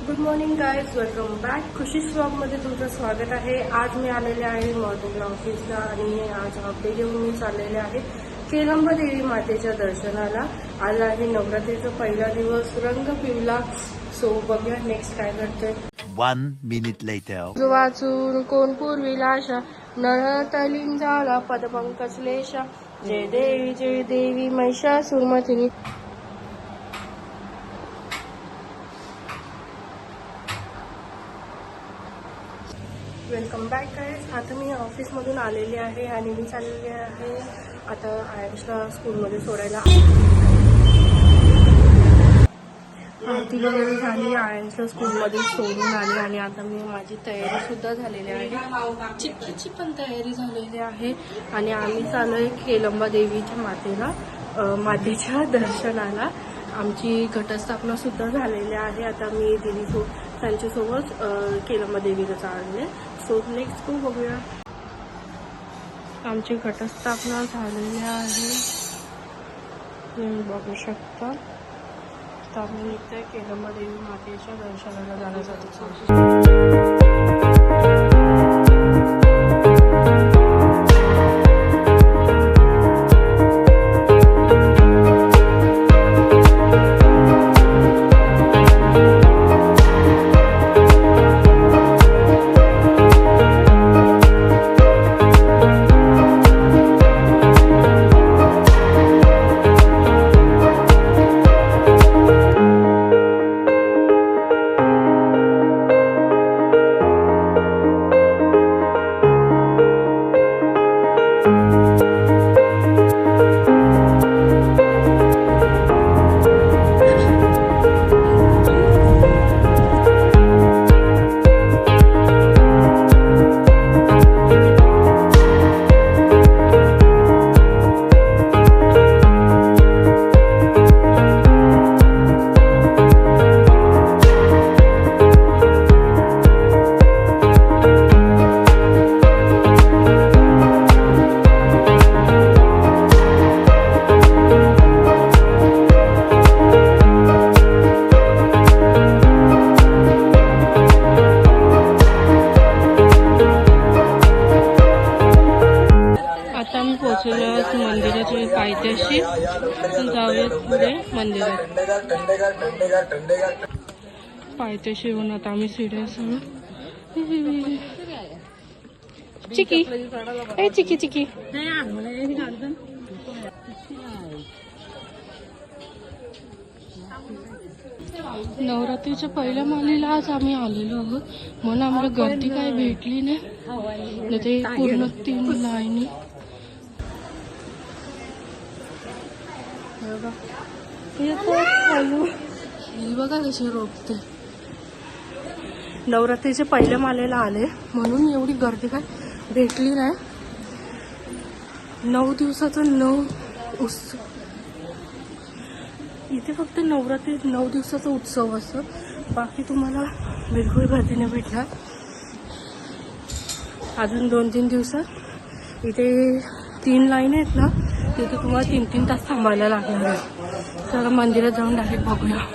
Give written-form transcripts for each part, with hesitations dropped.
Good morning guys, welcome back. Khushi व्लॉगमध्ये तुमचं स्वागत आहे. आज मी आलेले आहे मॉर्निंगला ऑफिसला आणि आज हफ्ते घेऊन मी चाललेले आहे केलंब देवी मातेच्या दर्शनाला. आज आहे नवरात्रीचा पहिला दिवस, रंग पिवला. सो बघूया नेक्स्ट काय करतोय. 1 minute later. वाचून कोण पूर्वीला आशा नरतलीन झाला पदपंकज लेशा. जय देवी महिषासुरमर्दिनी. Welcome back guys. आता मी ऑफिसमधून आलेले आहे आणि मी चाललेले आहे आता आयशला स्कूलमध्ये सोडायला. आरती वगैरे झाली, आयशला स्कूलमध्ये सोडून आले आणि आता मी माझी तयारी सुद्धा झालेली आहे. चिक्कीची पण तयारी झालेली आहे आणि आम्ही चाललोय केलंबा देवीच्या मातेच्या दर्शनाला. आमची घटस्थापना सुद्धा झालेली आहे. आता मी दिदी त्यांच्यासोबत केलंबा देवीला चालले. सो नेक्स्ट गो बघूया. आमची घटस्थापना झालेली आहे, तुम्ही बघू शकता. तर आम्ही निघतोय केलंबा देवी मातेच्या दर्शनाला जाण्यासाठी. मंदिराच्या पायथ्याशी जाऊयात पुढे मंदिरात. पायथ्याशी येऊन आता आम्ही सीड्या चिकी ए चिकी चिकी. नवरात्रीच्या पहिल्या मालीला आज आम्ही आलेलो आहोत म्हणून आम्हाला गर्दी काय भेटली नाही. ते पूर्ण 3 लाईनी. बघा कशी रोखते. नवरात्रीचे पहिल्या मालेला आले म्हणून एवढी गर्दी काय भेटली नाही. 9 दिवसाचा 9 उत्सव इथे. फक्त नवरात्री 9 दिवसाचा उत्सव असतो, बाकी तुम्हाला बिलकुल गर्दी नाही भेटणार. अजून 2-3 दिवसात इथे 3 लाईन आहेत ना, तिथे तुम्हाला 3-3 तास थांबायला लागणार आहे. तर मंदिरात जाऊन डायरेक्ट बघूया.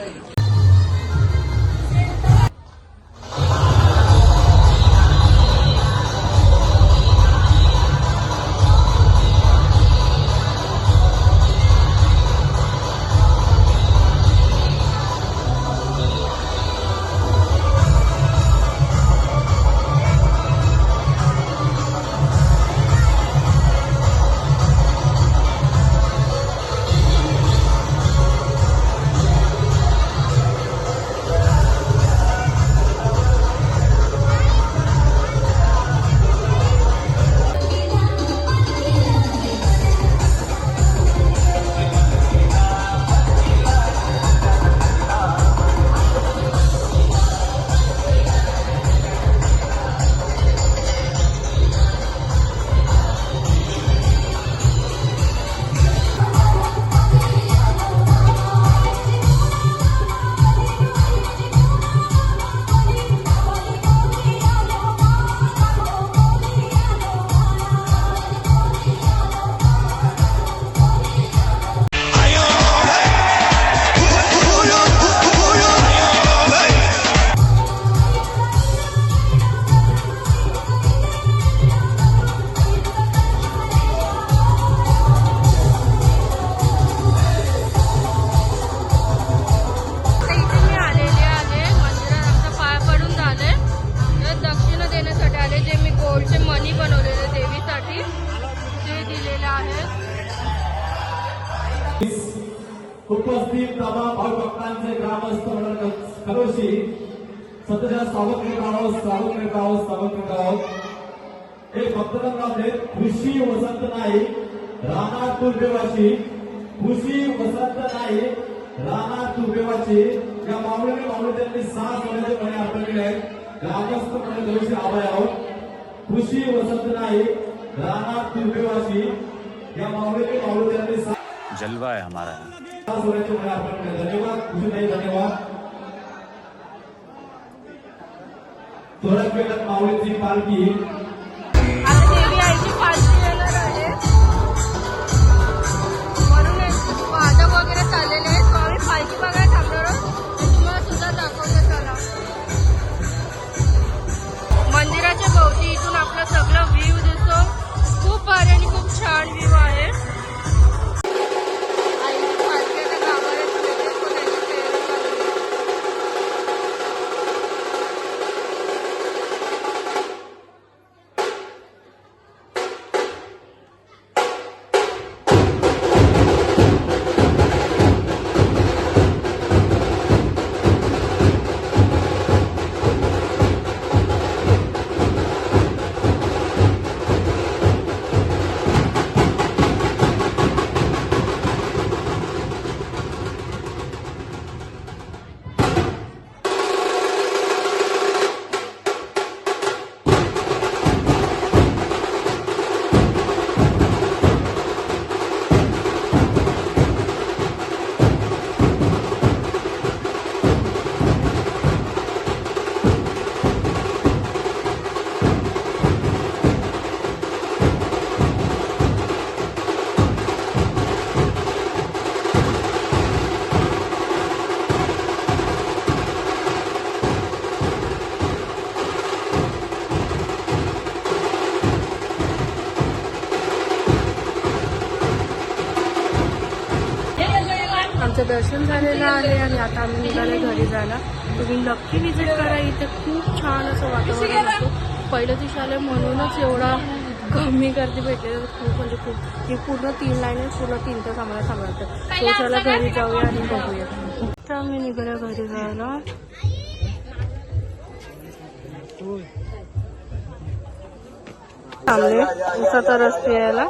मंडळ कलोशी सध्याच्या स्वागत करीत आहोत. एक भक्तगण लावले खुशी वसंत नाईक राणा तुर्बेवाशी. खुशी वसंत नाईक राणा तुर्बेवाशी या माऊली त्यांनी 6 सोन्याचे मणी अर्पण केले आहेत. ग्रामस्थ मंडळ कलोशी आभार आहोत. खुशी वसंत नाईक राणा तुर्बेवाशी या माऊली त्यांनी 6 जलवा है हमारा. सोन्याचे मणी अर्पण केले. धन्यवाद खुशी ताई, धन्यवाद. थोड्याच वेळात माऊलीची पालखी आता देवी आईची पालखी येणार आहे म्हणून वादक वगैरे चाललेले आहेत. तो आम्ही पालखी बघायला थांबणार आहोत. तुम्हाला सुद्धा दाखवते चला. मंदिराच्या भोवती इथून आपला सगळा व्ह्यू दिसतो. खूप भारी आणि खूप छान व्ह्यू आहे. आईची पालखी आता गावाला येते, पण त्याची तयारी चालू आहे. आमचं दर्शन झालेलं आहे आणि आता आम्ही निघाले घरी जायला. तुम्ही नक्की विजिट करा. इथे खूप छान असं वातावरण असतं. पहिल्या दिवशी आलं म्हणूनच एवढा कमी गर्दी भेटली. खूप म्हणजे खूप ही पूर्ण 3 लाईन आहे. पूर्ण 3 तास आम्हाला थांबायचं. तो चला घरी जाऊया आणि बघूया. तर आम्ही निघाल्या घरी जायला. थांबले उसाचा रस प्यायला.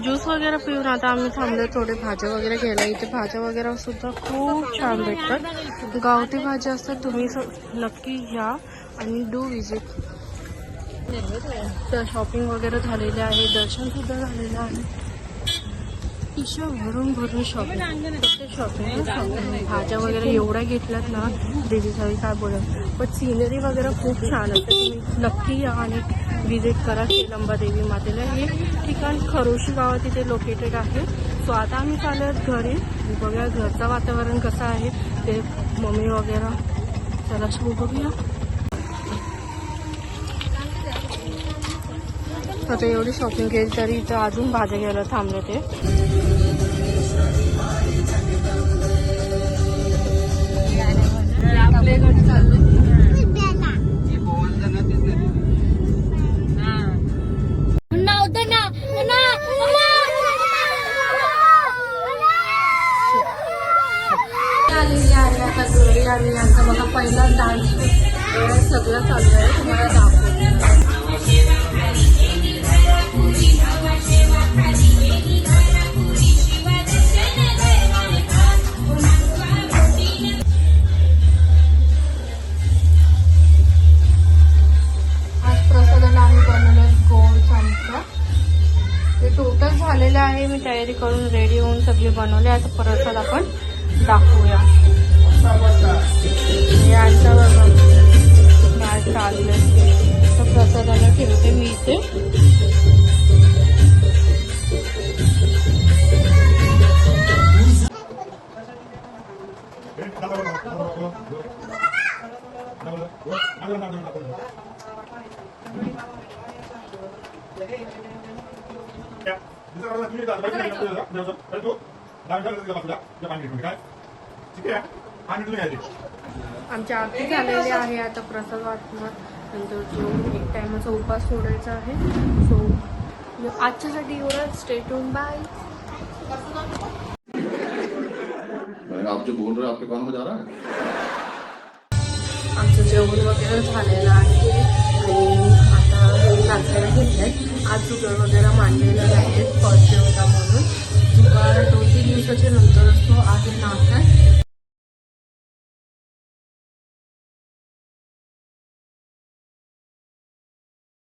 ज्यूस वगैरे पिऊन आता आम्ही थांबलो थोडे भाज्या वगैरे घ्यायला. इथे भाज्या वगैरे सुद्धा खूप छान भेटतात. गावठी भाज्या असतात. तुम्ही नक्की घ्या आणि डू विजिट. तर शॉपिंग वगैरे झालेले आहे. दर्शन सुद्धा झालेलं आहे. पिशव्या भरून शॉपिंग शॉपिंग भाज्या वगैरे एवढ्या घेतल्यात ना देवीसाठी काय बोलत. पण सिनरी वगैरे खूप छान असते. तुम्ही नक्की या आणि विजिट करा सेलंबा देवी मातेला. हे ठिकाण खरोशी गावात इथे लोकेटेड आहे. सो आता आम्ही चालू आहेत घरी. बघा घरचं वातावरण कसं आहे ते. मम्मी वगैरे चला शो बघूया. आता एवढी शॉपिंग केली तरी इथं अजून भाज्या घ्यायला थांबले ते. आपल्या घरी चाललो आलेली आहे आता घरी. आणि यांचा बघा पहिला डान्स सगळं चालू आहे. तुम्हाला दाखवतो. आज प्रसादाला आम्ही बनवलं गोड चमचा. ते टोटल झालेलं आहे. मी तयारी करून रेडी होऊन सगळे बनवले. आता प्रसाद आपण दाखवूया. यांचा बघा काय चाललंय. तर प्रसादाला ठेवते मी इथे. आमची आरती झालेली आहे. आता प्रसाद वाटणार. नंतर जो 1 टायमाचा उपास सोडायचा आहे. सो आजच्यासाठी एवढं. Stay tuned, bye. आप जो बोल रहे हैं आपके कान में जा रहा है. आमचं जेवण वगैरे झालेलं आहे आणि आता हे नाचायला घेतलंय. आज जुगल